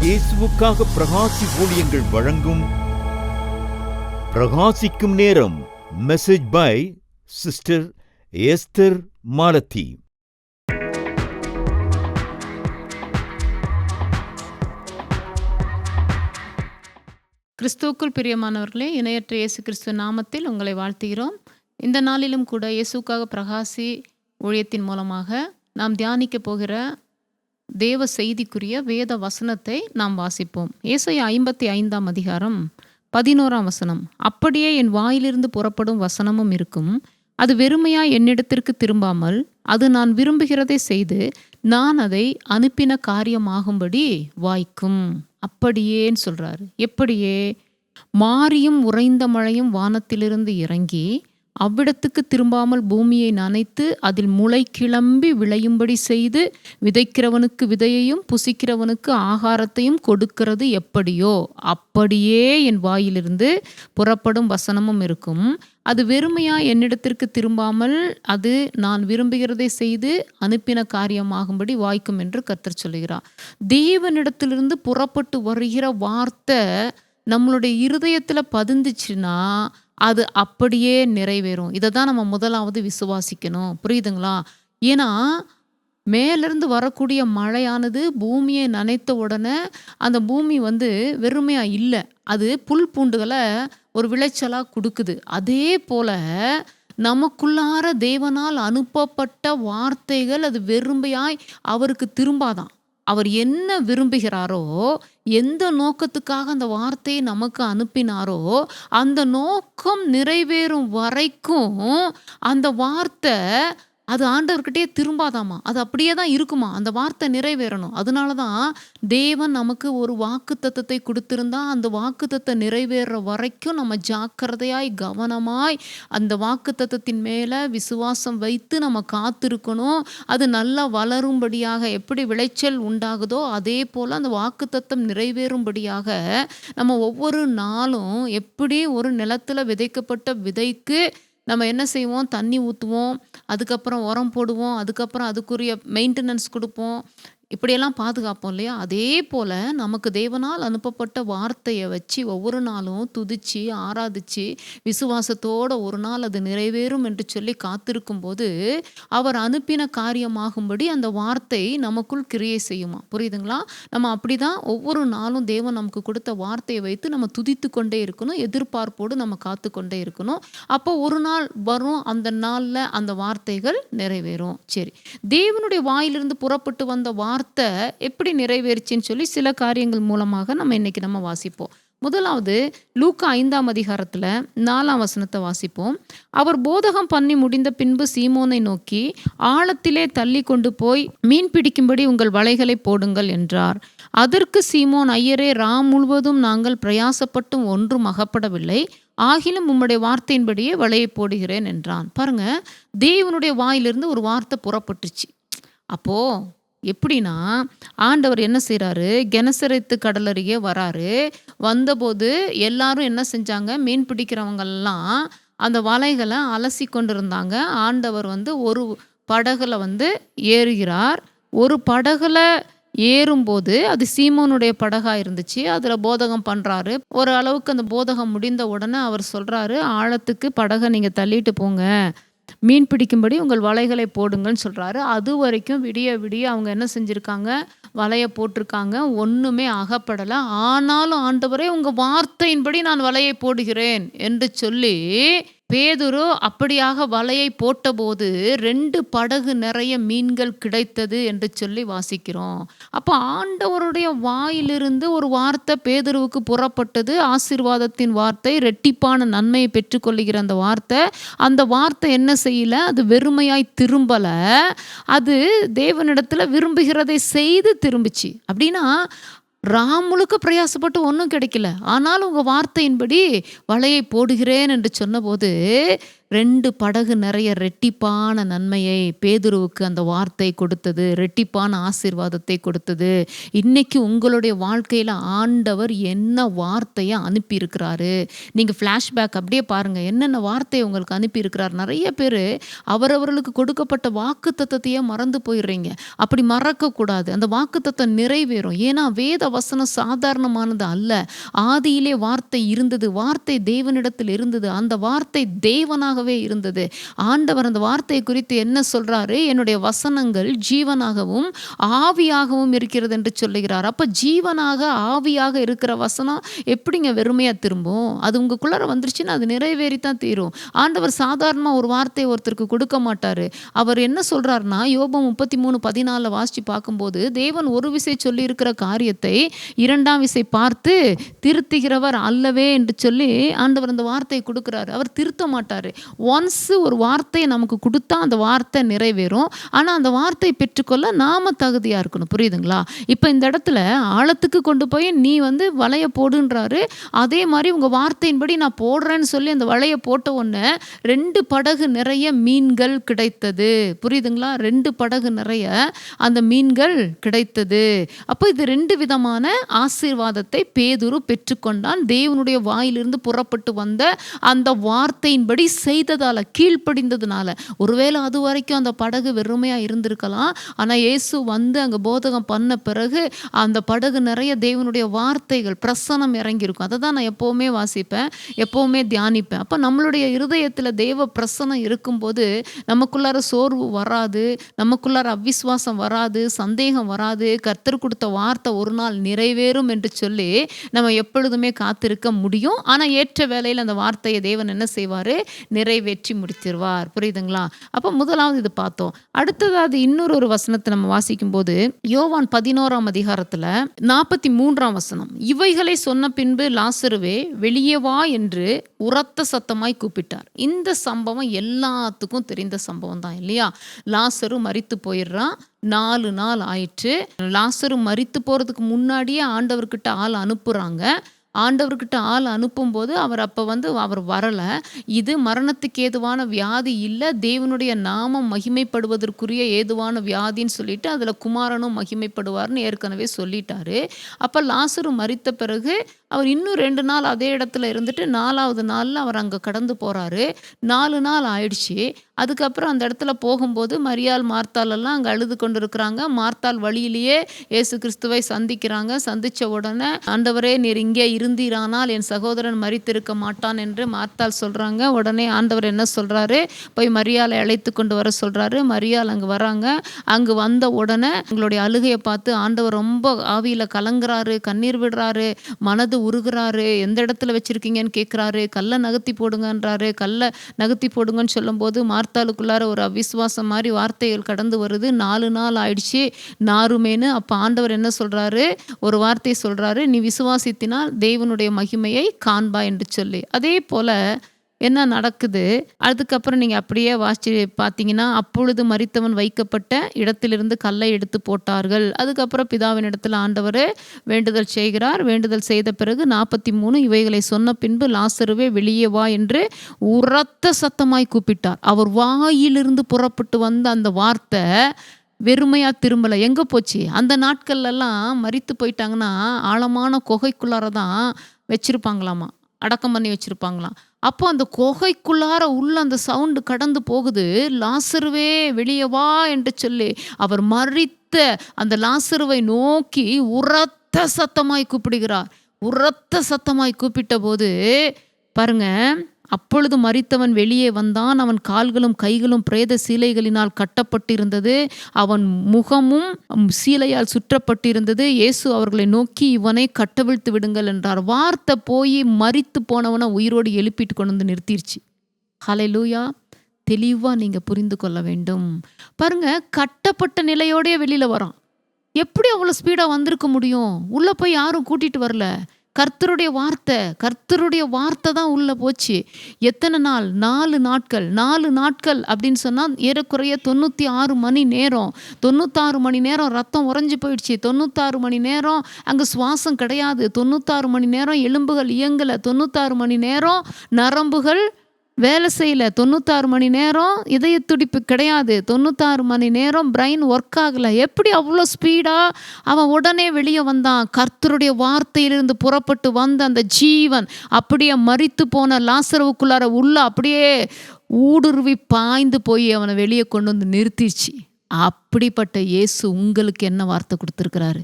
இயேசுவுக்காக பிரகாசி ஊழியங்கள் வழங்கும் பிரகாசிக்கும் நேரம். Message by sister Esther Malathi. கிறிஸ்துவுக்குள் பிரியமானவர்களே, இணையற்ற இயேசு கிறிஸ்துவ நாமத்தில் உங்களை வாழ்த்துகிறோம். இந்த நாளிலும் கூட இயேசுக்காக பிரகாசி ஊழியத்தின் மூலமாக நாம் தியானிக்க போகிற தேவ செய்திக்குரிய வேத வசனத்தை நாம் வாசிப்போம். ஏசாயா 55 அதிகாரம் 11 வசனம். அப்படியே என் வாயிலிருந்து புறப்படும் வசனமும் இருக்கும், அது வெறுமையாய் என்னிடத்திற்கு திரும்பாமல் அது நான் விரும்புகிறதை செய்து நான் அதை அனுப்பின காரியமாகும்படி வாய்க்கும். அப்படியேன்னு சொல்றாரு. எப்படியே? மாரியும் உறைந்த மழையும் வானத்திலிருந்து இறங்கி அவ்விடத்துக்கு திரும்பாமல் பூமியை நனைத்து அதில் முளை கிளம்பி விளையும்படி செய்து விதைக்கிறவனுக்கு விதையையும் புசிக்கிறவனுக்கு ஆகாரத்தையும் கொடுக்கிறது எப்படியோ அப்படியே என் வாயிலிருந்து புறப்படும் வசனமும் இருக்கும், அது வெறுமையா என்னிடத்திற்கு திரும்பாமல் அது நான் விரும்புகிறதை செய்து அனுப்பின காரியமாகும்படி வாய்க்கும் என்று கர்த்தர் சொல்லுகிறார். தேவனிடத்திலிருந்து புறப்பட்டு வருகிற வார்த்தை நம்மளுடைய இருதயத்தில் பதிந்துச்சுன்னா அது அப்படியே நிறைவேறும். இதை தான் நம்ம முதலாவது விசுவாசிக்கணும். புரியுதுங்களா? ஏன்னா மேலிருந்து வரக்கூடிய மழையானது பூமியை நனைத்த உடனே அந்த பூமி வெறுமையாக இல்லை, அது புல் பூண்டுகளை ஒரு விளைச்சலாக கொடுக்குது. அதே போல நமக்குள்ளார தேவனால் அனுப்பப்பட்ட வார்த்தைகள் அது வெறுமையாய் அவருக்கு திரும்பாதான். அவர் என்ன விரும்புகிறாரோ, எந்த நோக்கத்துக்காக அந்த வார்த்தையை நமக்கு அனுப்பினாரோ அந்த நோக்கம் நிறைவேறும் வரைக்கும் அந்த வார்த்தை அது ஆண்டவர்கிட்டே திரும்பாதாமா, அது அப்படியே தான் இருக்குமா. அந்த வார்த்தை நிறைவேறணும். அதனால தான் தேவன் நமக்கு ஒரு வாக்குத்தத்தத்தை கொடுத்திருந்தா அந்த வாக்குத்தத்தம் நிறைவேற வரைக்கும் நம்ம ஜாக்கிரதையாய் கவனமாய் அந்த வாக்குத்தத்தத்தின் மேலே விசுவாசம் வைத்து நம்ம காத்திருக்கணும். அது நல்லா வளரும்படியாக எப்படி விளைச்சல் உண்டாகுதோ அதே போல் அந்த வாக்குத்தத்தம் நிறைவேறும்படியாக நம்ம ஒவ்வொரு நாளும் எப்படி ஒரு நிலத்தில் விதைக்கப்பட்ட விதைக்கு நம்ம என்ன செய்வோம்? தண்ணி ஊற்றுவோம், அதுக்கப்புறம் உரம் போடுவோம், அதுக்கப்புறம் அதுக்குரிய மெயின்டெனன்ஸ் கொடுப்போம், இப்படியெல்லாம் பாதுகாப்போம் இல்லையா? அதே போல் நமக்கு தேவனால் அனுப்பப்பட்ட வார்த்தையை வச்சு ஒவ்வொரு நாளும் துதிச்சு ஆராதிச்சு விசுவாசத்தோடு ஒரு நாள் அது நிறைவேறும் என்று சொல்லி காத்திருக்கும் போது அவர் அனுப்பின காரியமாகும்படி அந்த வார்த்தை நமக்குள் கிரியை செய்யுமா. புரியுதுங்களா? நம்ம அப்படி தான் ஒவ்வொரு நாளும் தேவன் நமக்கு கொடுத்த வார்த்தையை வைத்து நம்ம துதித்து கொண்டே இருக்கணும், எதிர்பார்ப்போடு நம்ம காத்து கொண்டே இருக்கணும். அப்போ ஒரு நாள் வரும், அந்த நாளில் அந்த வார்த்தைகள் நிறைவேறும். சரி, தேவனுடைய வாயிலிருந்து புறப்பட்டு வந்த வார்த்தை எப்படி நிறைவேறுச்சின்னு சொல்லி சில காரியங்கள் மூலமாக நம்ம இன்னைக்கு நம்ம வாசிப்போம். முதலாவது லூக்கா 5 அதிகாரத்தில் 4 வசனத்தை வாசிப்போம். அவர் போதகம் பண்ணி முடிந்த பின்பு சீமோனை நோக்கி, ஆழத்திலே தள்ளி கொண்டு போய் மீன் பிடிக்கும்படி உங்கள் வலைகளை போடுங்கள் என்றார். அதற்கு சீமோன், ஐயரே, ராம் முழுவதும் நாங்கள் பிரயாசப்பட்டும் ஒன்றும் அகப்படவில்லை, ஆகிலும் உம்முடைய வார்த்தையின்படியே வலையை போடுகிறேன் என்றான். பாருங்க, தேவனுடைய வாயிலிருந்து ஒரு வார்த்தை புறப்பட்டுச்சு. அப்போ எப்படின்னா ஆண்டவர் என்ன செய்கிறாரு? கெனசரேத்து கடல் அருகே வராரு. வந்தபோது எல்லாரும் என்ன செஞ்சாங்க? மீன் பிடிக்கிறவங்கெல்லாம் அந்த வலைகளை அலசி கொண்டு இருந்தாங்க. ஆண்டவர் ஒரு படகுல ஏறுகிறார். ஒரு படகுல ஏறும்போது அது சீமோனுடைய படகாக இருந்துச்சு. அதில் போதகம் பண்ணுறாரு. ஒரு அளவுக்கு அந்த போதகம் முடிந்த உடனே அவர் சொல்கிறாரு, ஆழத்துக்கு படகை நீங்கள் தள்ளிட்டு போங்க, மீன் பிடிக்கும்படி உங்கள் வலைகளை போடுங்கன்னு சொல்கிறாரு. அது வரைக்கும் விடிய விடிய அவங்க என்ன செஞ்சுருக்காங்க? வலையை போட்டிருக்காங்க, ஒன்றுமே அகப்படலை. ஆனாலும் ஆண்டவரே, உங்கள் வார்த்தையின்படி நான் வலையை போடுகிறேன் என்று சொல்லி பேதுரு அப்படியாக வலையை போட்டபோது 2 படகு நிறைய மீன்கள் கிடைத்தது என்று சொல்லி வாசிக்கிறோம். அப்போ ஆண்டவருடைய வாயிலிருந்து ஒரு வார்த்தை பேதுருவுக்கு புறப்பட்டது. ஆசீர்வாதத்தின் வார்த்தை, ரெட்டிப்பான நன்மையை பெற்றுக்கொள்ளுகிற அந்த வார்த்தை என்ன செய்யல? அது வெறுமையாய் திரும்பல, அது தேவனிடத்தில் விரும்புகிறதை செய்து திரும்பிச்சு. அப்படின்னா ராம் முழுக்க பிரயாசப்பட்டு ஒன்றும் கிடைக்கல, ஆனாலும் உங்கள் வார்த்தையின்படி வலையை போடுகிறேன் என்று சொன்னபோது 2 படகு நிறைய ரெட்டிப்பான நன்மையை பேதுருவுக்கு அந்த வார்த்தை கொடுத்தது. ரெட்டிப்பான ஆசீர்வாதத்தை கொடுத்தது. இன்னைக்கு உங்களுடைய வாழ்க்கையில ஆண்டவர் என்ன வார்த்தையை அனுப்பியிருக்கிறாரு. நீங்க ஃப்ளாஷ்பேக் அப்படியே பாருங்க. என்னென்ன வார்த்தையை உங்களுக்கு அனுப்பியிருக்கிறார். நிறைய பேர் அவரவர்களுக்கு கொடுக்கப்பட்ட வாக்குத்தத்தத்தையே மறந்து போயிடுறீங்க. அப்படி மறக்கக்கூடாது. அந்த வாக்குத்தத்தம் நிறைவேறும். ஏன்னா வேத வசனம் சாதாரணமானது அல்ல. ஆதியிலே வார்த்தை இருந்தது. வார்த்தை தேவனிடத்தில் இருந்தது. அந்த வார்த்தை தேவனாகவே இருந்தது. ஆண்டவர் அந்த வார்த்தை குறித்து என்ன சொல்றாரு? என்னுடைய வசனங்கள் ஜீவனாகவும் ஆவியாகவும் இருக்கிறது என்று சொல்லுகிறார். அப்ப ஜீவனாக ஆவியாக இருக்கிற வசனம் எப்படிங்க வெறுமையா திரும்பும்? அது உங்களுக்குள்ளார வந்துருச்சுன்னா அது நிறைவேறித்தான் தீரும். ஆண்டவர் சாதாரணமா ஒரு வார்த்தையை ஒருத்தருக்கு கொடுக்க மாட்டாரு. அவர் என்ன சொல்றாருன்னா, யோபு 33:14 வாசிச்சு பார்க்கும்போது, தேவன் ஒரு விசை சொல்லி இருக்கிற காரியத்தை 2ஆம் விசை பார்த்து திருத்துகிறவர் அல்லவே என்று சொல்லி ஆண்டவர் அந்த வார்த்தையை கொடுக்கிறாரு. அவர் திருத்த மாட்டாரு. ஒன்ஸ் ஒரு வார்த்தையை நமக்கு கொடுத்தா அந்த வார்த்தை நிறைவேறும். ஆனா அந்த வார்த்தையை பெற்றுக்கொள்ள நாம தகுதியா இருக்கணும். புரியுதுங்களா? இப்ப இந்த இடத்துல ஆழத்துக்கு கொண்டு போய் நீ வலைய போடுன்றாரு. அதே மாதிரி உங்க வார்த்தையின்படி நான் போடுறேன்னு சொல்லி அந்த வலைய போட்ட உடனே 2 படகு நிறைய மீன்கள் கிடைத்தது. புரியுதுங்களா? 2 படகு நிறைய அந்த மீன்கள் கிடைத்தது. அப்போ இது 2 விதமான ஆசீர்வாதத்தை பேதுரு பெற்றுக்கொண்டான். தேவனுடைய வாயிலிருந்து புறப்பட்டு வந்த அந்த வார்த்தையின்படி செய்ததால, கீழ்ப்படிந்ததுனால. ஒருவேளை அது வரைக்கும் அந்த படகு வெறுமையா இருந்திருக்கலாம். ஆனா இயேசு அங்க போதகம் பண்ண பிறகு அந்த படகு நிறைய தேவனுடைய வார்த்தைகள் பிரசனம் இறங்கியிருக்கும். அதை தான் நான் எப்பவுமே வாசிப்பேன், எப்பவுமே தியானிப்பேன். அப்ப நம்மளுடைய இருதயத்துல தேவ பிரசனம் இருக்கும்போது நமக்குள்ளார சோர்வு வராது, நமக்குள்ளார அவிசுவாசம் வராது, சந்தேகம் வராது. கர்த்தர் கொடுத்த வார்த்தை ஒரு நாள் நிறைவேறும் என்று சொல்லி நம்ம எப்பொழுதுமே காத்திருக்க முடியும். ஆனா ஏற்ற வேளையில் அந்த வார்த்தையை தேவன் என்ன செய்வாரு? நிறைவேற்றி முடித்திருவார். புரியுதுங்களா? அப்ப முதலாவது இது பார்த்தோம். அடுத்ததாவது இன்னொரு வசனத்தை நம்ம வாசிக்கும் போது யோவான் 11ஆம் அதிகாரத்துல 43ஆம் வசனம். இவைகளை சொன்ன பின்பு லாசருவே வெளியே வா என்று உரத்த சத்தமாய் கூப்பிட்டார். இந்த சம்பவம் எல்லாத்துக்கும் தெரிந்த சம்பவம் தான் இல்லையா? லாசரு மரித்து போயிடுறான். 4 நாள் ஆயிற்று. லாசரு மரித்து போறதுக்கு முன்னாடியே ஆண்டவர்கிட்ட ஆள் அனுப்புறாங்க. ஆண்டவர்கிட்ட ஆள் அனுப்பும்போது அவர் அவர் வரல. இது மரணத்துக்கு ஏதுவான வியாதி இல்லை, தேவனுடைய நாமம் மகிமைப்படுவதற்குரிய ஏதுவான வியாதின்னு சொல்லிட்டு அதில் குமாரனும் மகிமைப்படுவார்னு ஏற்கனவே சொல்லிட்டாரு. அப்போ லாசரு மரித்த பிறகு அவர் இன்னும் 2 நாள் அதே இடத்துல இருந்துட்டு 4ஆவது நாளில் அவர் அங்கே கடந்து போகிறாரு. 4 நாள் ஆயிடுச்சு. அதுக்கப்புறம் அந்த இடத்துல போகும்போது மரியாள் மார்த்தாள் எல்லாம் அங்கே அழுது கொண்டு இருக்கிறாங்க. மார்த்தாள் வழியிலேயே இயேசு கிறிஸ்துவை சந்திக்கிறாங்க. சந்தித்த உடனே, ஆண்டவரே நீர் இங்கே இருந்தீரானால் என் சகோதரன் மரித்திருக்க மாட்டான் என்று மார்த்தாள் சொல்கிறாங்க. உடனே ஆண்டவர் என்ன சொல்கிறாரு? போய் மரியாளை அழைத்து கொண்டு வர சொல்கிறாரு. மரியாள் அங்கே வராங்க. அங்கே வந்த உடனே உங்களுடைய அழுகையை பார்த்து ஆண்டவர் ரொம்ப ஆவியில் கலங்குறாரு, கண்ணீர் விடுறாரு, மனது உருகிறாரு. எந்த இடத்துல வச்சிருக்கீங்கன்னு கேட்குறாரு. கல்லை நகர்த்தி போடுங்கன்றாரு. கல்லை நகர்த்தி போடுங்கன்னு சொல்லும்போது மார்த்தாளுக்குள்ளார ஒரு அவிசுவாசம் மாதிரி வார்த்தைகள் கடந்து வருது. 4 நாள் ஆயிடுச்சு நாருமேனு. அப்போ ஆண்டவர் என்ன சொல்றாரு? ஒரு வார்த்தையை சொல்றாரு, நீ விசுவாசித்தினால் தேவனுடைய மகிமையை காண்பா என்று சொல்லி. அதே போல என்ன நடக்குது? அதுக்கப்புறம் நீங்கள் அப்படியே வாசிச்சு பார்த்தீங்கன்னா, அப்பொழுது மரித்தவன் வைக்கப்பட்ட இடத்திலிருந்து கல்லை எடுத்து போட்டார்கள். அதுக்கப்புறம் பிதாவின் இடத்துல ஆண்டவர் வேண்டுதல் செய்கிறார். வேண்டுதல் செய்த பிறகு 43 இவைகளை சொன்ன பின்பு லாசருவே வெளியே வா என்று உரத்த சத்தமாய் கூப்பிட்டார். அவர் வாயிலிருந்து புறப்பட்டு வந்த அந்த வார்த்தை வெறுமையா திரும்பலை. எங்கே போச்சு? அந்த நாட்கள்லாம் மரித்து போயிட்டாங்கன்னா ஆழமான குகைக்குள்ளார தான் வச்சிருப்பாங்களாமா, அடக்கம் பண்ணி வச்சிருப்பாங்களாம். அப்போ அந்த குகைக்குள்ளார உள்ள அந்த சவுண்டு கடந்து போகுது. லாசருவே வெளியே வா என்று சொல்லி அவர் மரித்த அந்த லாசருவை நோக்கி உரத்த சத்தமாய் கூப்பிடுகிறார். உரத்த சத்தமாய் கூப்பிட்ட போது பாருங்க, அப்பொழுது மரித்தவன் வெளியே வந்தான். அவன் கால்களும் கைகளும் பிரேத சீலைகளினால் கட்டப்பட்டிருந்தது. அவன் முகமும் சீலையால் சுற்றப்பட்டிருந்தது. இயேசு அவர்களை நோக்கி இவனை கட்டவிழ்த்து விடுங்கள் என்றார். வார்த்தை போய் மரித்து போனவனை உயிரோடு எழுப்பிட்டு கொண்டு வந்து நிறுத்திருச்சு. ஹல்லேலூயா! தெளிவாக நீங்கள் புரிந்து கொள்ள வேண்டும். பாருங்க, கட்டப்பட்ட நிலையோடய வெளியில் வரான். எப்படி அவ்வளோ ஸ்பீடாக வந்திருக்க முடியும்? உள்ளே போய் யாரும் கூட்டிகிட்டு வரல. கர்த்தருடைய வார்த்தை தான் உள்ளே போச்சு. எத்தனை நாள்? 4 நாட்கள். 4 நாட்கள் அப்படின்னு சொன்னால் ஏறக்குறைய 96 மணி நேரம். 96 மணி நேரம் ரத்தம் உறைஞ்சி போயிடுச்சு. 96 மணி நேரம் அங்கே சுவாசம் கிடையாது. 96 மணி நேரம் எலும்புகள் இயங்கலை. 96 மணி நேரம் நரம்புகள் வேலை செய்யல. 96 மணி நேரம் இதய துடிப்பு கிடையாது. 96 மணி நேரம் பிரெயின் ஒர்க் ஆகல. எப்படி அவ்வளோ ஸ்பீடா அவன் உடனே வெளியே வந்தான்? கர்த்தருடைய வார்த்தையிலிருந்து புறப்பட்டு வந்த அந்த ஜீவன் அப்படியே மரித்து போன லாசருவுக்குள்ளார உள்ள அப்படியே ஊடுருவி பாய்ந்து போய் அவனை வெளியே கொண்டு வந்து நிறுத்திடுச்சு. அப்படிப்பட்ட இயேசு உங்களுக்கு என்ன வார்த்தை கொடுத்துருக்கிறாரு?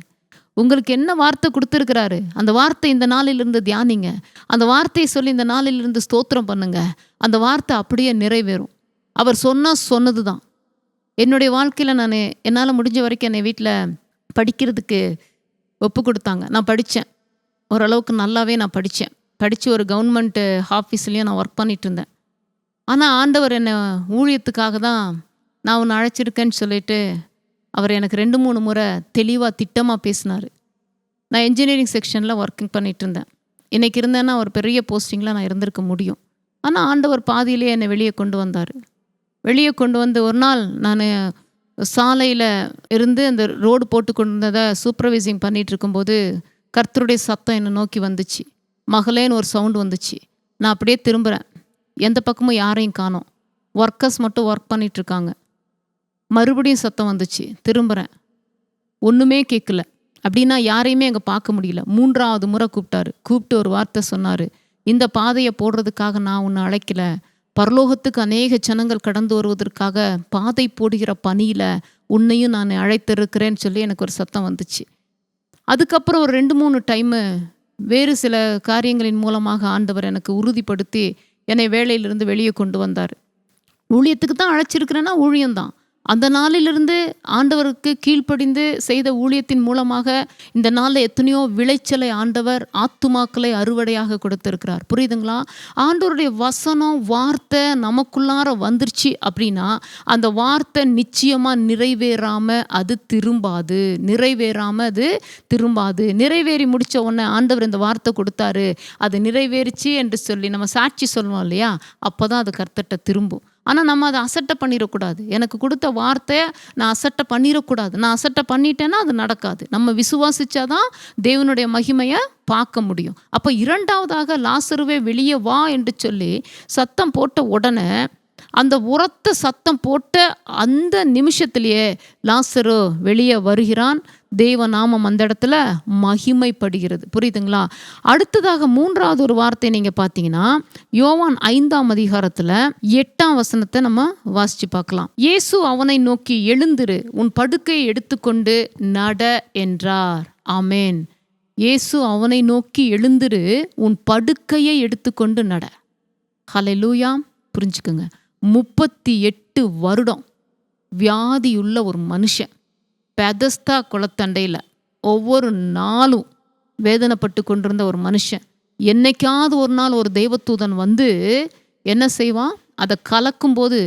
உங்களுக்கு என்ன வார்த்தை கொடுத்துருக்கிறாரு? அந்த வார்த்தை இந்த நாளிலிருந்து தியானிங்க. அந்த வார்த்தையை சொல்லி இந்த நாளிலிருந்து ஸ்தோத்திரம் பண்ணுங்க. அந்த வார்த்தை அப்படியே நிறைவேறும். அவர் சொன்னது தான். என்னுடைய வாழ்க்கையில் என்னால் முடிஞ்ச வரைக்கும் என்னை வீட்டில் படிக்கிறதுக்கு ஒப்பு கொடுத்தாங்க. நான் படித்தேன். ஓரளவுக்கு நல்லாவே நான் படித்தேன். படித்து ஒரு கவர்மெண்ட் ஆஃபீஸ்லேயும் நான் ஒர்க் பண்ணிகிட்டு இருந்தேன். ஆனால் ஆண்டவர் என்னை ஊழியத்துக்காக தான் நான் உன்னை அழைச்சிருக்கேன்னு சொல்லிட்டு அவர் எனக்கு 2-3 முறை தெளிவாக திட்டமாக பேசினார். நான் என்ஜினியரிங் செக்ஷனில் ஒர்க்கிங் பண்ணிகிட்டு இருந்தேன். இன்றைக்கி இருந்தேன்னா ஒரு பெரிய போஸ்டிங்கில் நான் இருந்திருக்க முடியும். ஆனால் ஆண்டவர் பாதியிலே என்னை வெளியே கொண்டு வந்தார். வெளியே கொண்டு வந்து ஒரு நாள் நான் சாலையில் இருந்து அந்த ரோடு போட்டு கொண்டு இருந்ததை சூப்பர்வைசிங் பண்ணிகிட்டு இருக்கும்போது கர்த்தருடைய சத்தம் என்னை நோக்கி வந்துச்சு. மகளேன்னு ஒரு சவுண்டு வந்துச்சு. நான் அப்படியே திரும்புகிறேன். எந்த பக்கமும் யாரையும் காணோம். ஒர்க்கர்ஸ் மட்டும் ஒர்க் பண்ணிகிட்ருக்காங்க. மறுபடியும் சத்தம் வந்துச்சு. திரும்புகிறேன். ஒன்றுமே கேட்கல. அப்படின்னா யாரையுமே அங்கே பார்க்க முடியல. 3வது முறை கூப்பிட்டு ஒரு வார்த்தை சொன்னார். இந்த பாதையை போடுறதுக்காக நான் உன்னை அழைக்கல. பரலோகத்துக்கு அநேக ஜனங்கள் கடந்து வருவதற்காக பாதை போடுகிற பணியில் உன்னையும் நான் அழைத்திருக்கிறேன்னு சொல்லி எனக்கு ஒரு சத்தம் வந்துச்சு. அதுக்கப்புறம் ஒரு 2-3 டைமு வேறு சில காரியங்களின் மூலமாக ஆண்டவர் எனக்கு உறுதிப்படுத்தி என்னை வேலையிலிருந்து வெளியே கொண்டு வந்தார். ஊழியத்துக்கு தான் அழைச்சிருக்கிறேன்னா ஊழியம்தான். அந்த நாளிலிருந்து ஆண்டவருக்கு கீழ்ப்படிந்து செய்த ஊழியத்தின் மூலமாக இந்த நாளில் எத்தனையோ விளைச்சலை ஆண்டவர் ஆத்துமாக்களை அறுவடையாக கொடுத்திருக்கிறார். புரியுதுங்களா? ஆண்டவருடைய வசனம் வார்த்தை நமக்குள்ளார வந்துருச்சு அப்படின்னா அந்த வார்த்தை நிச்சயமாக நிறைவேறாமல் அது திரும்பாது. நிறைவேறி முடித்த உடனே ஆண்டவர் இந்த வார்த்தை கொடுத்தாரு, அது நிறைவேறிச்சு என்று சொல்லி நம்ம சாட்சி சொல்லுவோம் இல்லையா? அப்போ தான் அது கர்த்தர்ட்ட திரும்பும். ஆனால் நம்ம அதை அசட்டை பண்ணிடக்கூடாது. எனக்கு கொடுத்த வார்த்தையை நான் அசட்டை பண்ணிடக்கூடாது. நான் அசட்டை பண்ணிட்டேன்னா அது நடக்காது. நம்ம விசுவாசிச்சாதான் தேவனுடைய மகிமையை பார்க்க முடியும். அப்போ 2வதாக லாசருவே வெளியே வா என்று சொல்லி சத்தம் போட்ட உடனே அந்த உரத்த சத்தம் போட்ட அந்த நிமிஷத்திலேயே லாசரு வெளியே வருகிறான். தேவ நாமம் அந்த இடத்துல மகிமைப்படுகிறது. புரியுதுங்களா? அடுத்ததாக 3வது ஒரு வார்த்தை நீங்கள் பார்த்தீங்கன்னா யோவான் 5ஆம் அதிகாரத்தில் 8ஆம் வசனத்தை நம்ம வாசித்து பார்க்கலாம். இயேசு அவனை நோக்கி எழுந்திரு, உன் படுக்கையை எடுத்துக்கொண்டு நட என்றார். ஆமேன். இயேசு அவனை நோக்கி எழுந்திரு, உன் படுக்கையை எடுத்துக்கொண்டு நட. ஹல்லேலூயா. புரிஞ்சுக்குங்க. 38 வருடம் வியாதியுள்ள ஒரு மனுஷன் பெதஸ்தா குளத்தண்டையில் ஒவ்வொரு நாளும் வேதனைப்பட்டு கொண்டிருந்த ஒரு மனுஷன். என்னைக்காவது ஒரு நாள் ஒரு தெய்வதூதன் வந்து என்ன செய்வான்? அதை கலக்கும்போது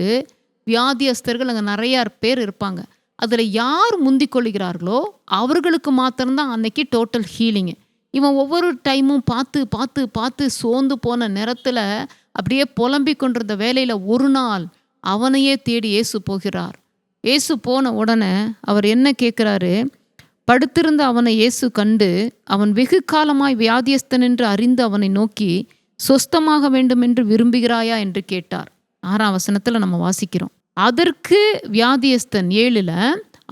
வியாதியஸ்தர்கள் அங்கே நிறையா பேர் இருப்பாங்க. அதில் யார் முந்திக் கொள்கிறார்களோ அவர்களுக்கு மாத்திரம்தான் அன்னைக்கு டோட்டல் ஹீலிங்கு. இவன் ஒவ்வொரு டைமும் பார்த்து சோர்ந்து போன நேரத்தில் அப்படியே புலம்பிக் கொண்டிருந்த வேலையில் ஒரு நாள் அவனையே தேடி இயேசு போகிறார். இயேசு போன உடனே அவர் என்ன கேட்குறாரு? படுத்திருந்த அவனை இயேசு கண்டு அவன் வெகு காலமாய் வியாதியஸ்தன் என்று அறிந்து அவனை நோக்கி சொஸ்தமாக வேண்டும் என்று விரும்புகிறாயா என்று கேட்டார். 6ஆம் வசனத்தில் நம்ம வாசிக்கிறோம். அதற்கு வியாதியஸ்தன் 7ல்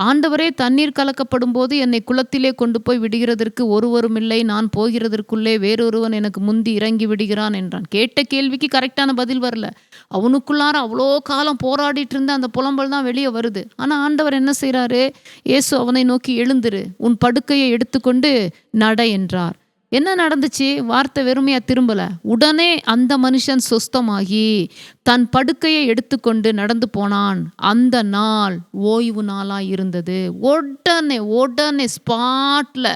ஆண்டவரே, தண்ணீர் கலக்கப்படும் போது என்னை குளத்திலே கொண்டு போய் விடுகிறதற்கு ஒருவரும் இல்லை. நான் போகிறதற்குள்ளே வேறொருவன் எனக்கு முந்தி இறங்கி விடுகிறான் என்றான். கேட்ட கேள்விக்கு கரெக்டான பதில் வரல. அவனுக்குள்ளார அவ்வளோ காலம் போராடிட்டு இருந்த அந்த புலம்பல் தான் வெளியே வருது. ஆனால் ஆண்டவர் என்ன செய்கிறாரு? இயேசு அவனை நோக்கி எழுந்திரு, உன் படுக்கையை எடுத்துக்கொண்டு நட என்றார். என்ன நடந்துச்சு? வார்த்தை வெறுமையாக திரும்பலை. உடனே அந்த மனுஷன் சொஸ்தமாகி தன் படுக்கையை எடுத்துக்கொண்டு நடந்து போனான். அந்த நாள் ஓய்வு நாளாக இருந்தது. உடனே ஸ்பாட்டில்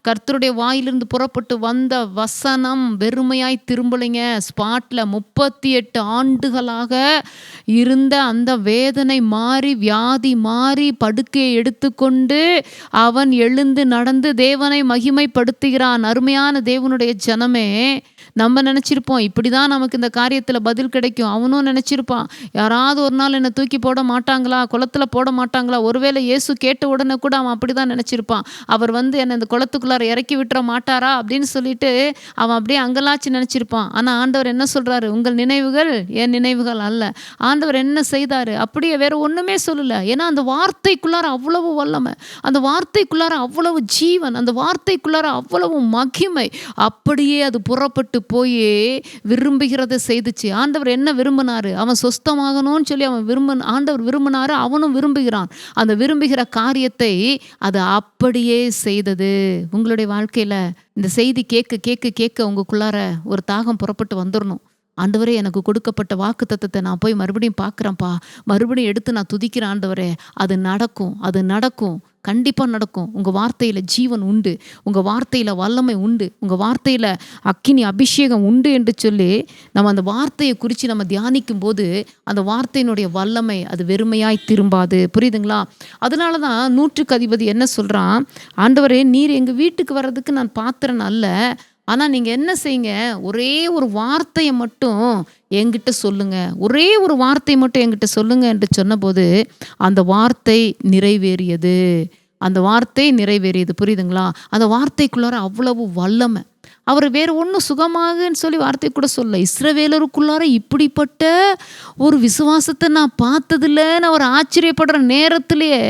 கர்த்தருடைய வாயிலிருந்து புறப்பட்டு வந்த வசனம் வெறுமையாய் திரும்பலைங்க. ஸ்பாட்டில் 38 ஆண்டுகளாக இருந்த அந்த வேதனை மாறி, வியாதி மாறி, படுக்கையை எடுத்துக்கொண்டு அவன் எழுந்து நடந்து தேவனை மகிமைப்படுத்துகிறான். அருமையான தேவனுடைய ஜனமே, நம்ம நினச்சிருப்போம் இப்படி தான் நமக்கு இந்த காரியத்தில் பதில் கிடைக்கும். அவனும் நினச்சிருப்பான், யாராவது ஒரு நாள் என்னை தூக்கி போட மாட்டாங்களா, குளத்தில் போட மாட்டாங்களா. ஒருவேளை இயேசு கேட்ட உடனே கூட அவன் அப்படி தான் நினச்சிருப்பான். அவர் என்னை இந்த குளத்துக்குள்ளார இறக்கி விட்டுற மாட்டாரா அப்படின்னு சொல்லிட்டு அவன் அப்படியே அங்கலாச்சு நினச்சிருப்பான். ஆனால் ஆண்டவர் என்ன சொல்கிறாரு, உங்கள் நினைவுகள் என் நினைவுகள் அல்ல. ஆண்டவர் என்ன செய்தார், அப்படியே வேற ஒன்றுமே சொல்லலை. ஏன்னா அந்த வார்த்தைக்குள்ளார அவ்வளவு வல்லமை, அந்த வார்த்தைக்குள்ளார அவ்வளவு ஜீவன், அந்த வார்த்தைக்குள்ளார அவ்வளவு மகிமை. அப்படியே அது புறப்பட்டு போய் விரும்புகிறத செய்துச்சு. ஆண்டவர் என்ன விரும்பினாரு, அவன் சொஸ்தமாகணும்னு சொல்லி ஆண்டவர் விரும்பினாரு, அவனும் விரும்புகிறான். அந்த விரும்புகிற காரியத்தை அது அப்படியே செய்தது. உங்களுடைய வாழ்க்கையில் இந்த செய்தி கேட்க கேட்க கேட்க உங்களுக்குள்ளார ஒரு தாகம் புறப்பட்டு வந்துடணும். ஆண்டவரே, எனக்கு கொடுக்கப்பட்ட வாக்குத்தத்தத்தை நான் போய் மறுபடியும் பார்க்குறேன்ப்பா, மறுபடியும் எடுத்து நான் துதிக்கிறேன் ஆண்டவரே. அது நடக்கும், அது நடக்கும், கண்டிப்பாக நடக்கும். உங்கள் வார்த்தையில் ஜீவன் உண்டு, உங்கள் வார்த்தையில் வல்லமை உண்டு, உங்கள் வார்த்தையில் அக்கினி அபிஷேகம் உண்டு என்று சொல்லி நம்ம அந்த வார்த்தையை குறித்து நம்ம தியானிக்கும் போது அந்த வார்த்தையினுடைய வல்லமை அது வெறுமையாய் திரும்பாது. புரியுதுங்களா? அதனால தான் 100க்கு அதிபதி என்ன சொல்கிறான், ஆண்டவரே, நீர் எங்கள் வீட்டுக்கு வர்றதுக்கு நான் பாத்திரன் அல்ல, ஆனால் நீங்கள் என்ன செய்யுங்க, ஒரே ஒரு வார்த்தையை மட்டும் என்கிட்ட சொல்லுங்க, ஒரே ஒரு வார்த்தை மட்டும் என்கிட்ட சொல்லுங்க என்று சொன்னபோது அந்த வார்த்தை நிறைவேறியது. அந்த வார்த்தை நிறைவேறியது. புரியுதுங்களா? அந்த வார்த்தைக்குள்ளார அவ்வளவு வல்லமை. அவர் வேறு ஒன்றும் சுகமாகன்னு சொல்லி வார்த்தை கூட சொல்ல. இஸ்ரவேலருக்குள்ளார இப்படிப்பட்ட ஒரு விசுவாசத்தை நான் பார்த்ததில்லைன்னு அவர் ஆச்சரியப்படுற நேரத்திலேயே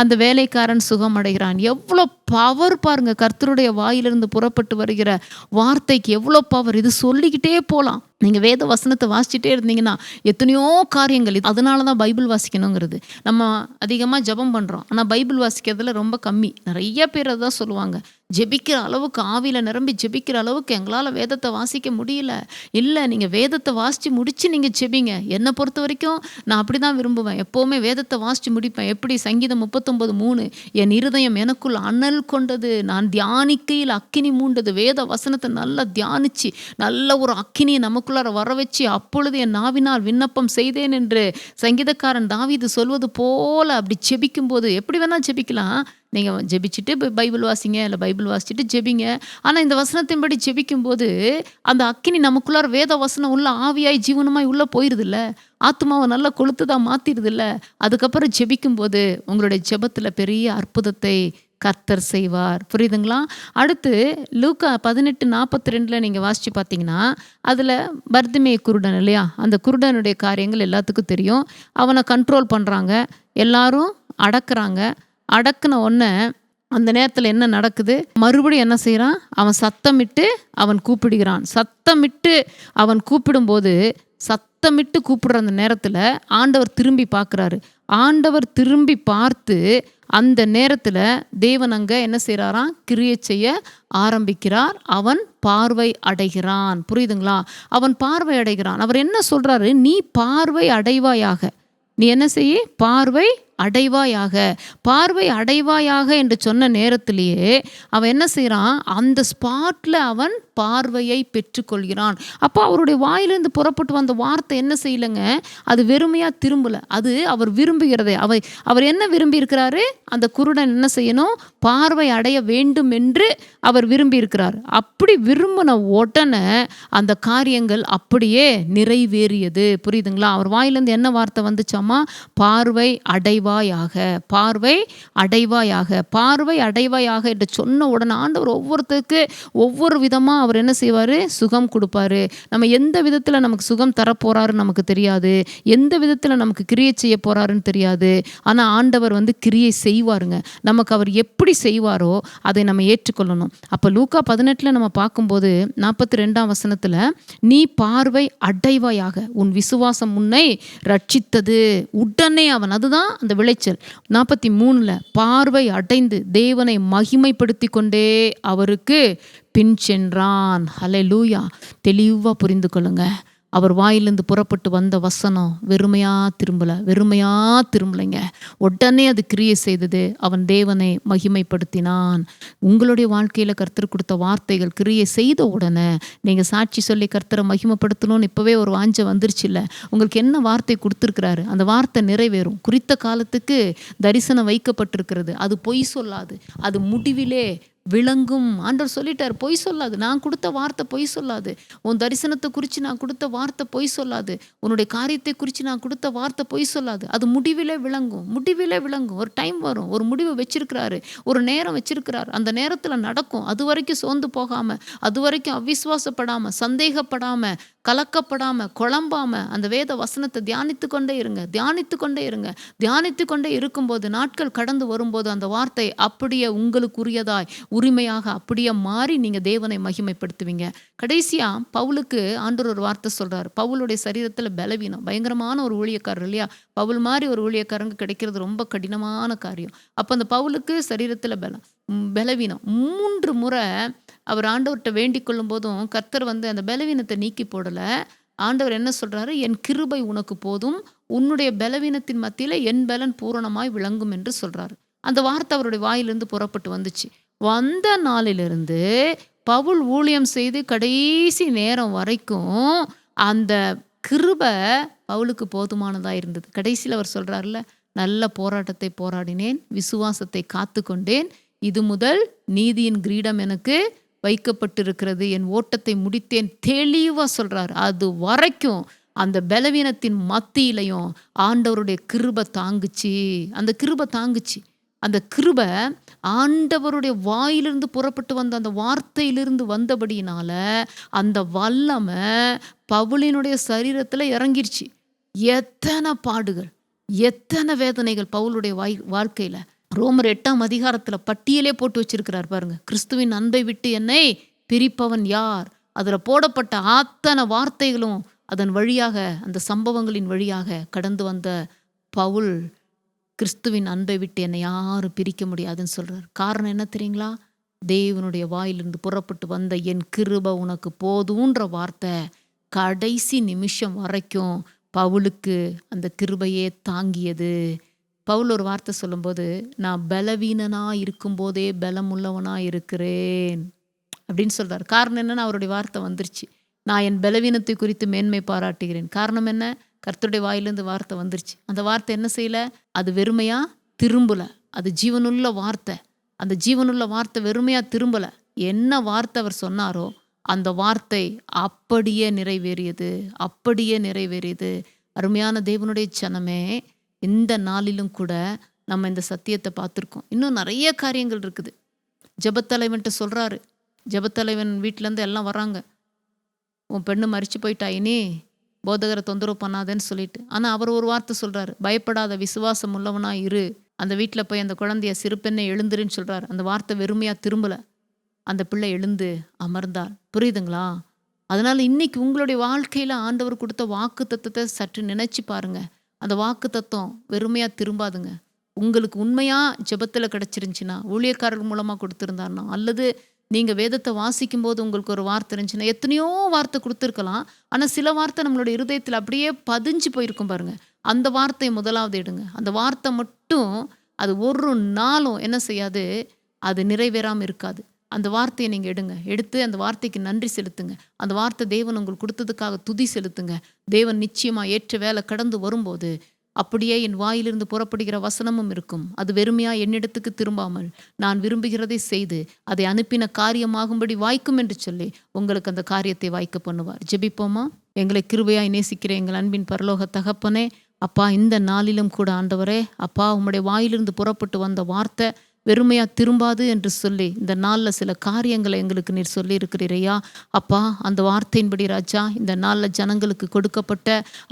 அந்த வேலைக்காரன் சுகம் அடைகிறான். எவ்வளோ பவர் பாருங்க, கர்த்தருடைய வாயிலிருந்து புறப்பட்டு வருகிற வார்த்தைக்கு எவ்வளோ பவர். இது சொல்லிக்கிட்டே போகலாம். நீங்கள் வேத வசனத்தை வாசிச்சுட்டே இருந்தீங்கன்னா எத்தனையோ காரியங்கள். அதனால தான் பைபிள் வாசிக்கணுங்கிறது. நம்ம அதிகமாக ஜெபம் பண்ணுறோம், ஆனால் பைபிள் வாசிக்கிறதுல ரொம்ப கம்மி. நிறைய பேர் அதான் சொல்லுவாங்க, ஜெபிக்கிற அளவுக்கு ஆவியில் நிரம்பி ஜெபிக்கிற அளவுக்கு எங்களால் வேதத்தை வாசிக்க முடியல. இல்லை, நீங்கள் வேதத்தை வாசித்து முடித்து நீங்கள் ஜெபிங்க. என்னை பொறுத்த வரைக்கும் நான் அப்படி தான் விரும்புவேன். எப்போவுமே வேதத்தை வாசித்து முடிப்பேன். எப்படி சங்கீதம் 39:3, என் இருதயம் எனக்குள் அனல் கொண்டது, நான் தியானிக்கையில் அக்கினி மூண்டது. வேத வசனத்தை நல்லா தியானித்து நல்ல ஒரு அக்கினியை நமக்குள்ளார வர வச்சு, அப்பொழுது என் நாவினால் விண்ணப்பம் செய்தேன் என்று சங்கீதக்காரன் தாவீது சொல்வது போல அப்படி ஜெபிக்கும்போது எப்படி வேணால் ஜெபிக்கலாம். நீங்கள் ஜெபிச்சுட்டு பைபிள் வாசிங்க, இல்லை பைபிள் வாசிச்சுட்டு ஜெபிங்க. ஆனால் இந்த வசனத்தின்படி ஜெபிக்கும்போது அந்த அக்கினி நமக்குள்ளார வேத வசனம் உள்ள ஆவியாய் ஜீவனமாய் உள்ளே போயிடுதில்ல, ஆத்மாவை நல்லா கொளுத்துதான் மாற்றிடுதில்ல. அதுக்கப்புறம் ஜெபிக்கும்போது உங்களுடைய ஜெபத்தில் பெரிய அற்புதத்தை கர்த்தர் செய்வார். புரியுதுங்களா? அடுத்து லூக்கா 18:42 நீங்கள் வாசித்து பார்த்தீங்கன்னா அதில் பர்திமே குருடன் இல்லையா, அந்த குருடனுடைய காரியங்கள் எல்லாத்துக்கும் தெரியும். அவனை கண்ட்ரோல் பண்ணுறாங்க, எல்லாரும் அடக்குறாங்க. அடக்குன உடனே அந்த நேரத்தில் என்ன நடக்குது, மறுபடியும் என்ன செய்கிறான், அவன் சத்தமிட்டு அவன் கூப்பிடுகிறான். சத்தமிட்டு அவன் கூப்பிடும்போது, சத்தமிட்டு கூப்பிடுற அந்த நேரத்தில் ஆண்டவர் திரும்பி பார்க்குறாரு. ஆண்டவர் திரும்பி பார்த்து அந்த நேரத்தில் தேவன் அங்கே என்ன செய்கிறாராம், கிரியை செய்ய ஆரம்பிக்கிறார். அவன் பார்வை அடைகிறான். புரியுதுங்களா? அவன் பார்வை அடைகிறான். அவர் என்ன சொல்கிறாரு, நீ பார்வை அடைவாயாக, நீ என்ன செய்ய, பார்வை அடைவாயாக, பார்வை அடைவாயாக என்று சொன்ன நேரத்திலேயே அவன் என்ன செய்கிறான், அந்த ஸ்பாட்டில் அவன் பார்வையை பெற்றுக்கொள்கிறான். அப்போ அவருடைய வாயிலிருந்து புறப்பட்டு வந்த வார்த்தை என்ன செய்யலைங்க, அது வெறுமையாக திரும்பலை. அது அவர் விரும்புகிறதே. அவர் என்ன விரும்பி இருக்கிறாரு, அந்த குருடன் என்ன செய்யணும், பார்வை அடைய வேண்டும் என்று அவர் விரும்பி இருக்கிறார். அப்படி விரும்பின உடனே அந்த காரியங்கள் அப்படியே நிறைவேறியது. புரியுதுங்களா? அவர் வாயிலிருந்து என்ன வார்த்தை வந்துச்சாமா, பார்வை அடைவாயாக, பார்வை அடைவாயாக, பார்வை அடைவாயாக என்று சொன்ன உடனே ஆண்டவர் ஒவ்வொருத்தருக்கு ஒவ்வொரு விதமாக அவர் என்ன செய்வார், சுகம் கொடுப்பாரு. நம்ம எந்த விதத்தில் நமக்கு சுகம் தரப்போறாருன்னு நமக்கு தெரியாது, எந்த விதத்தில் நமக்கு கிரியை செய்ய போறாருன்னு தெரியாது. ஆனால் ஆண்டவர் கிரியை செய்வாருங்க. நமக்கு அவர் எப்படி செய்வாரோ அதை நம்ம ஏற்றுக்கொள்ளணும். அப்போ லூக்கா 18 நம்ம பார்க்கும்போது 42ஆம் வசனத்தில், நீ பார்வை அடைவாயாக, உன் விசுவாசம் உன்னை ரட்சித்தது. உடனே அவன், அதுதான் அந்த விளைச்சல். 43 பார்வை அடைந்து தேவனை மகிமைப்படுத்தி கொண்டே அவருக்கு பின் சென்றான். ஹல்லேலூயா! தெளிவாக புரிந்து கொள்ளுங்க. அவர் வாயிலிருந்து புறப்பட்டு வந்த வசனம் வெறுமையா திரும்பலைங்க. உடனே அது கிரியை செய்தது. அவன் தேவனை மகிமைப்படுத்தினான். உங்களுடைய வாழ்க்கையில் கர்த்தர் கொடுத்த வார்த்தைகள் கிரியை செய்த உடனே நீங்கள் சாட்சி சொல்லி கர்த்தரை மகிமைப்படுத்தணும்னு இப்போவே ஒரு வாஞ்சை வந்துருச்சு இல்லை? உங்களுக்கு என்ன வார்த்தை கொடுத்துருக்கிறாரு, அந்த வார்த்தை நிறைவேறும். குறித்த காலத்துக்கு தரிசனம் வைக்கப்பட்டிருக்கிறது. அது பொய் சொல்லாது. அது முடிவிலே விளங்கும். ஆண்டவர் சொல்லிட்டார், பொய் சொல்லாது. நான் கொடுத்த வார்த்தை பொய் சொல்லாது. உன் தரிசனத்தை குறித்து நான் கொடுத்த வார்த்தை பொய் சொல்லாது. உன்னுடைய காரியத்தை குறித்து நான் கொடுத்த வார்த்தை பொய் சொல்லாது. அது முடிவிலே விளங்கும், முடிவிலே விளங்கும். ஒரு டைம் வரும், ஒரு முடிவு வச்சிருக்கிறாரு, ஒரு நேரம் வச்சிருக்கிறார். அந்த நேரத்தில் நடக்கும். அது வரைக்கும் சோர்ந்து போகாம, அது வரைக்கும் அவிசுவாசப்படாம, சந்தேகப்படாம, கலக்கப்படாம, குழம்பாம அந்த வேத வசனத்தை தியானித்து கொண்டே இருங்க, தியானித்து கொண்டே இருங்க. தியானித்து கொண்டே இருக்கும்போது, நாட்கள் கடந்து வரும்போது அந்த வார்த்தை அப்படியே உங்களுக்குரியதாய், உரிமையாக அப்படியே மாறி நீங்க தேவனை மகிமைப்படுத்துவீங்க. கடைசியா பவுலுக்கு ஆண்டவர் ஒரு வார்த்தை சொல்றாரு. பவுலுடைய சரீரத்துல பலவீனம், பயங்கரமான ஒரு ஊழியக்காரர் இல்லையா? பவுல் மாதிரி ஒரு ஊழியக்காரங்க கிடைக்கிறது ரொம்ப கடினமான காரியம். அப்ப அந்த பவுலுக்கு சரீரத்துல பலவீனம். 3 முறை அவர் ஆண்டவர்கிட்ட வேண்டிக் கொள்ளும் போதும் கர்த்தர் அந்த பலவீனத்தை நீக்கி போடல. ஆண்டவர் என்ன சொல்றாரு? என் கிருபை உனக்கு போதும், உன்னுடைய பலவீனத்தின் மத்தியில என் பலன் பூரணமாய் விளங்கும் என்று சொல்றாரு. அந்த வார்த்தை அவருடைய வாயிலிருந்து புறப்பட்டு வந்துச்சு. வந்த நாளிலிருந்து பவுல் ஊழியம் செய்து கடைசி நேரம் வரைக்கும் அந்த கிருபை பவுலுக்கு போதுமானதா இருந்தது. கடைசியில் அவர் சொல்றாருல, நல்ல போராட்டத்தை போராடினேன், விசுவாசத்தை காத்து கொண்டேன், இது முதல் நீதியின் கிரீடம் எனக்கு வைக்கப்பட்டிருக்கிறது, என் ஓட்டத்தை முடித்தேன். தெளிவா சொல்றாரு. அது வரைக்கும் அந்த பலவீனத்தின் மத்தியிலையும் ஆண்டவருடைய கிருபை தாங்குச்சு. அந்த கிருபை தாங்குச்சு. அந்த கிருபை ஆண்டவருடைய வாயிலிருந்து புறப்பட்டு வந்த அந்த வார்த்தையிலிருந்து வந்தபடியினால அந்த வல்லமை பவுலினுடைய சரீரத்துல இறங்கிருச்சு. எத்தனை பாடுகள், எத்தனை வேதனைகள் பவுலுடைய வாழ்க்கையில. ரோமர் 8ஆம் அதிகாரத்துல பட்டியலே போட்டு வச்சிருக்கிறார் பாருங்க. கிறிஸ்துவின் அன்பை விட்டு என்னை பிரிப்பவன் யார்? அதுல போடப்பட்ட அத்தனை வார்த்தைகளும் அதன் வழியாக, அந்த சம்பவங்களின் வழியாக கடந்து வந்த பவுல், கிறிஸ்துவின் அன்பை விட்டு என்னை யாரும் பிரிக்க முடியாதுன்னு சொல்றார். காரணம் என்ன தெரியுங்களா? தேவனுடைய வாயிலிருந்து புறப்பட்டு வந்த என் கிருபை உனக்கு போதுன்ற வார்த்தை கடைசி நிமிஷம் வரைக்கும் பவுலுக்கு அந்த கிருபையே தாங்கியது. பவுல் ஒரு வார்த்தை சொல்லும்போது, நான் பலவீனனா இருக்கும்போதே பலமுள்ளவனா இருக்கிறேன் அப்படின்னு சொல்றார். காரணம் என்னன்னா, அவருடைய வார்த்தை வந்துருச்சு. நான் என் பலவீனத்தை குறித்து மேன்மை பாராட்டுகிறேன். காரணம் என்ன? கர்த்தருடைய வாயிலிருந்து வார்த்தை வந்துருச்சு. அந்த வார்த்தை என்ன செய்யல? அது வெறுமையா திரும்பல. அது ஜீவனுள்ள வார்த்தை. அந்த ஜீவனுள்ள வார்த்தை வெறுமையா திரும்பல. என்ன வார்த்தை அவர் சொன்னாரோ அந்த வார்த்தை அப்படியே நிறைவேறியது, அப்படியே நிறைவேறியது. அருமையான தேவனுடைய ஜனமே, இந்த நாளிலும் கூட நம்ம இந்த சத்தியத்தை பார்த்துருக்கோம். இன்னும் நிறைய காரியங்கள் இருக்குது. ஜெபத்தலைவன்ட்ட சொல்றாரு. ஜெபத்தலைவன் வீட்டிலேருந்து எல்லாம் வராங்க. உன் பெண்ணு மரிச்சு போயிட்டா, இனி போதகரை தொந்தரவு பண்ணாதேன்னு சொல்லிட்டு. ஆனால் அவர் ஒரு வார்த்தை சொல்றாரு, பயப்படாத, விசுவாசம் உள்ளவனா இரு, அந்த வீட்டில் போய் அந்த குழந்தைய சிறு பெண்ணை எழுந்துருன்னு சொல்றாரு. அந்த வார்த்தை வெறுமையா திரும்பல. அந்த பிள்ளை எழுந்து அமர்ந்தாள். புரியுதுங்களா? அதனால இன்னைக்கு உங்களுடைய வாழ்க்கையில ஆண்டவர் கொடுத்த வாக்கு தத்துவத்தை சற்று நினைச்சு பாருங்க. அந்த வாக்கு தத்துவம் வெறுமையா திரும்பாதுங்க. உங்களுக்கு உண்மையா ஜெபத்துல கிடைச்சிருந்துச்சுன்னா, ஊழியக்காரர்கள் மூலமா கொடுத்துருந்தாருன்னா, அல்லது நீங்க வேதத்தை வாசிக்கும் போது உங்களுக்கு ஒரு வார்த்தை இருந்துச்சுன்னா, எத்தனையோ வார்த்தை கொடுத்துருக்கலாம். ஆனா சில வார்த்தை நம்மளோட இருதயத்துல அப்படியே பதிஞ்சு போயிருக்கும் பாருங்க. அந்த வார்த்தையை முதலாவது எடுங்க. அந்த வார்த்தை மட்டும் அது ஒரு நாளும் என்ன செய்யாது? அது நிறைவேறாம இருக்காது. அந்த வார்த்தையை நீங்க எடுத்து அந்த வார்த்தைக்கு நன்றி செலுத்துங்க. அந்த வார்த்தை தேவன் உங்களுக்கு கொடுத்ததுக்காக துதி செலுத்துங்க. தேவன் நிச்சயமா ஏற்ற வேலை கடந்து வரும்போது அப்படியே என் வாயிலிருந்து புறப்படுகிற வசனமும் இருக்கும். அது வெறுமையா என்னிடத்துக்கு திரும்பாமல் நான் விரும்புகிறதை செய்து அதை அனுப்பின காரியமாகும்படி வாய்க்கும் என்று சொல்லி உங்களுக்கு அந்த காரியத்தை வாய்க்க பண்ணுவார். ஜெபிப்போமா? எங்களை கிருபையாய் நேசிக்கிற எங்கள் அன்பின் பரலோக தகப்பனே, அப்பா, இந்த நாளிலும் கூட ஆண்டவரே, அப்பா, உம்முடைய வாயிலிருந்து புறப்பட்டு வந்த வார்த்தை வெறுமையா திரும்பாது என்று சொல்லி இந்த நாளில் சில காரியங்களை எங்களுக்கு நீர் சொல்லி இருக்கிறீரையா. அப்பா, அந்த வார்த்தையின்படி ராஜா, இந்த நாளில் ஜனங்களுக்கு கொடுக்கப்பட்ட,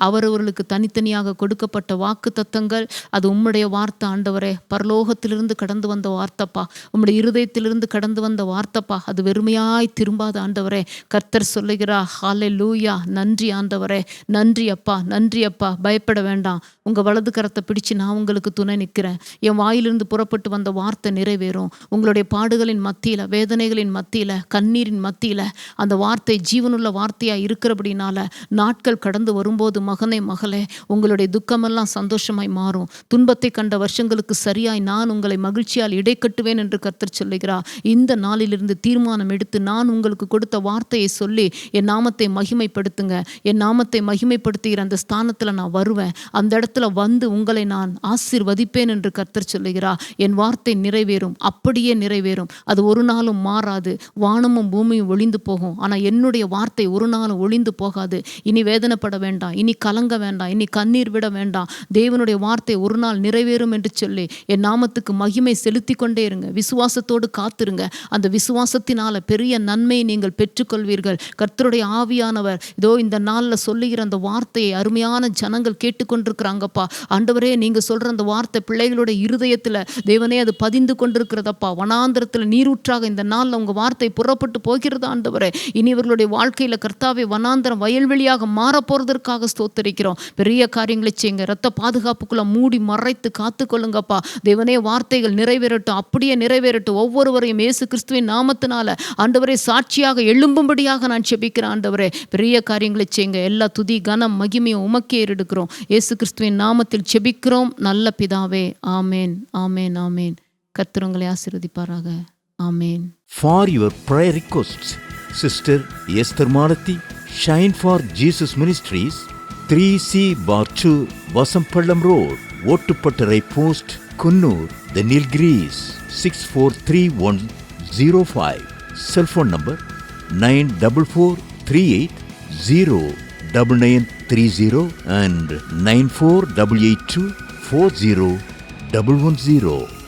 அவரவர்களுக்கு தனித்தனியாக கொடுக்கப்பட்ட வாக்கு தத்தங்கள், அது உம்முடைய வார்த்தை ஆண்டவரே. பரலோகத்திலிருந்து கடந்து வந்த வார்த்தைப்பா, உம்முடைய இருதயத்திலிருந்து கடந்து வந்த வார்த்தைப்பா. அது வெறுமையாய் திரும்பாத ஆண்டவரே. கர்த்தர் சொல்லுகிறா, ஹல்லேலூயா, நன்றி ஆண்டவரே, நன்றி அப்பா, நன்றி அப்பா. பயப்பட வேண்டாம், உங்கள் வலது கரத்தை பிடிச்சு நான் உங்களுக்கு துணை நிற்கிறேன். என் வாயிலிருந்து புறப்பட்டு வந்த வார்த்தை நிறைவேறும். உங்களுடைய பாடுகளின் மத்தியில, வேதனைகளின் மத்தியில, கண்ணீரின் மத்தியில அந்த வார்த்தை ஜீவனுள்ள வார்த்தையா இருக்கிறபடினால நாட்கள் கடந்து வரும்போது, மகனே மகளே, உங்களுடைய துக்கமெல்லாம் சந்தோஷமாய் மாறும். துன்பத்தை கண்ட வருஷங்களுக்கு சரியாய் நான் உங்களை மகிழ்ச்சியால் இடை கட்டுவேன் என்று கர்த்தர் சொல்லுகிறார். இந்த நாளிலிருந்து தீர்மானம் எடுத்து நான் உங்களுக்கு கொடுத்த வார்த்தையை சொல்லி என் நாமத்தை மகிமைப்படுத்துங்க. என் நாமத்தை மகிமைப்படுத்துகிற அந்த ஸ்தானத்துல நான் வருவேன். அந்த இடத்துல வந்து உங்களை நான் ஆசீர்வதிப்பேன் என்று கர்த்தர் சொல்லுகிறார். என் வார்த்தை நிறைவேறும், அப்படியே நிறைவேறும். அது ஒரு நாளும் மாறாது. வானமும் பூமியும் ஒளிந்து போகும், ஆனால் என்னுடைய வார்த்தை ஒரு நாளும் ஒளிந்து போகாது. இனி வேதனைப்பட வேண்டாம், இனி கலங்க வேண்டாம், இனி கண்ணீர் விட வேண்டாம். தேவனுடைய வார்த்தை ஒரு நாள் நிறைவேறும் என்று சொல்லி என் நாமத்துக்கு மகிமை செலுத்தி கொண்டே இருங்க. விசுவாசத்தோடு காத்திருங்க. அந்த விசுவாசத்தினால பெரிய நன்மையை நீங்கள் பெற்றுக்கொள்வீர்கள். கர்த்தருடைய ஆவியானவர் இதோ இந்த நாளில் சொல்லுகிற அந்த வார்த்தையை அருமையான ஜனங்கள் கேட்டுக்கொண்டிருக்கிறாங்கப்பா. ஆண்டவரே, நீங்கள் சொல்கிற அந்த வார்த்தை பிள்ளைகளுடைய இருதயத்தில் தேவனே அது பதிந்து கொண்டிருக்கிறதப்பா. வனாந்திரத்தில் நீரூற்றாக இந்த நாளில் உங்கள் வார்த்தை புறப்பட்டு போகிறது ஆண்டவரே. இனி இவர்களுடைய வாழ்க்கையில் கர்த்தாவே வனாந்திரம் வயல்வெளியாக மாறப்போறதற்காக ஸ்தோத்தரிக்கிறோம். பெரிய காரியங்களை செய்யுங்க. இரத்த பாதுகாப்புக்குள்ள மூடி மறைத்து காத்துக்கொள்ளுங்கப்பா. தேவனே, வார்த்தைகள் நிறைவேறட்டும், அப்படியே நிறைவேறட்டும். ஒவ்வொருவரையும் இயேசு கிறிஸ்துவின் நாமத்தினால ஆண்டவரே சாட்சியாக எழும்பும்படியாக நான் செபிக்கிறேன் ஆண்டவரே. பெரிய காரியங்களை செய்யுங்க. எல்லா துதி கனம் மகிமையும் உமக்கே எடுக்கிறோம். இயேசு கிறிஸ்துவின் நாமத்தில் செபிக்கிறோம் நல்ல பிதாவே. ஆமேன், ஆமேன், ஆமேன். கர்த்தர் உங்களை ஆசீர்வதிப்பாராக. ஆமேன். For your prayer requests, Sister Esther Malathi, Shine for Jesus Ministries, 3C/2 Vasampallam Road, Ottupattai Post, Kunnur, The Nilgiris, 643105. Cell phone number 9443809930 and 9488240110.